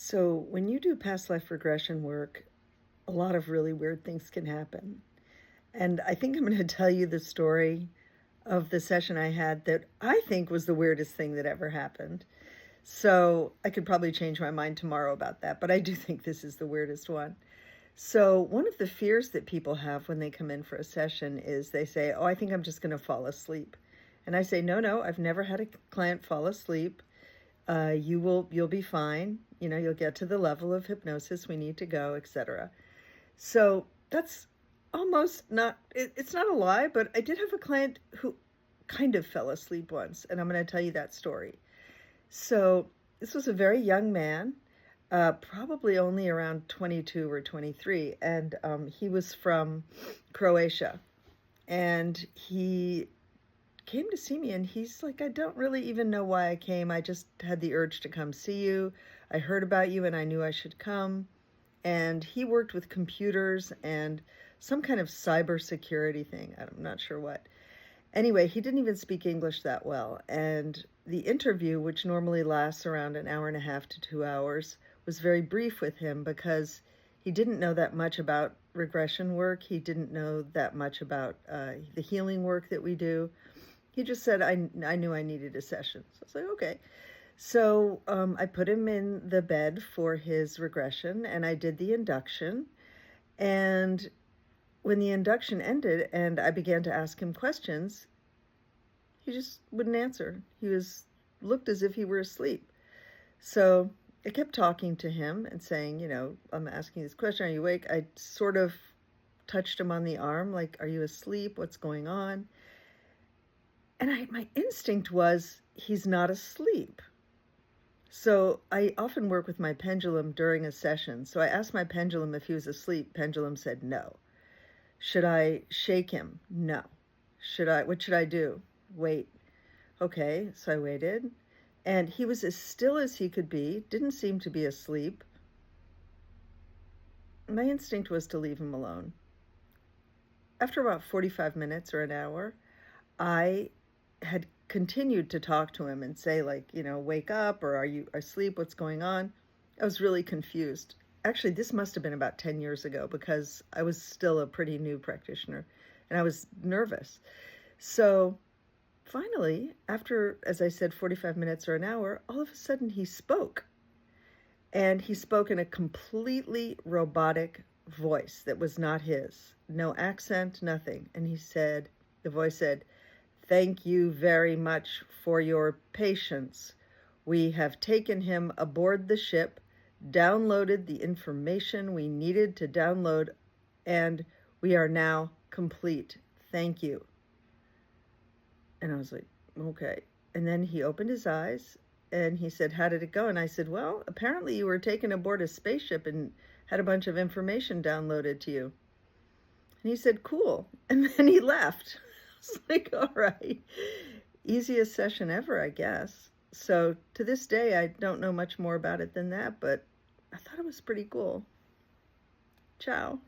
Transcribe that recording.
So, when you do past life regression work, a lot of really weird things can happen. And I think I'm going to tell you the story of the session I had that I think was the weirdest thing that ever happened. So, I could probably change my mind tomorrow about that, but I do think this is the weirdest one. So, one of the fears that people have when they come in for a session is they say, "Oh, I think I'm just going to fall asleep." And I say, "No, no, I've never had a client fall asleep. You'll be fine. You'll get to the level of hypnosis we need to go, etc." So that's almost not, it's not a lie, but I did have a client who kind of fell asleep once, and I'm going to tell you that story. So this was a very young man, probably only around 22 or 23, and he was from Croatia. And he came to see me, and he's like, "I don't really even know why I came. I just had the urge to come see you. I heard about you and I knew I should come." And he worked with computers and some kind of cybersecurity thing. I'm not sure what. Anyway, he didn't even speak English that well. And the interview, which normally lasts around an hour and a half to 2 hours, was very brief with him because he didn't know that much about regression work. He didn't know that much about the healing work that we do. He just said, I knew I needed a session. So I was like, okay. So I put him in the bed for his regression and I did the induction. And when the induction ended and I began to ask him questions, he just wouldn't answer. Looked as if he were asleep. So I kept talking to him and saying, "I'm asking this question. Are you awake?" I sort of touched him on the arm, like, "Are you asleep? What's going on?" And my instinct was, he's not asleep. So I often work with my pendulum during a session. So I asked my pendulum if he was asleep. Pendulum said no. Should I shake him? No. What should I do? Wait. Okay, so I waited. And he was as still as he could be, didn't seem to be asleep. My instinct was to leave him alone. After about 45 minutes or an hour, I had continued to talk to him and say, like, "Wake up," or "Are you asleep? What's going on?" I was really confused. Actually, this must have been about 10 years ago because I was still a pretty new practitioner and I was nervous. So finally, after, as I said, 45 minutes or an hour, all of a sudden he spoke. And he spoke in a completely robotic voice that was not his. No accent, nothing. And the voice said, "Thank you very much for your patience. We have taken him aboard the ship, downloaded the information we needed to download, and we are now complete. Thank you." And I was like, okay. And then he opened his eyes and he said, "How did it go?" And I said, "Well, apparently you were taken aboard a spaceship and had a bunch of information downloaded to you." And he said, "Cool." And then he left. I was like, all right. Easiest session ever, I guess. So to this day, I don't know much more about it than that, but I thought it was pretty cool. Ciao.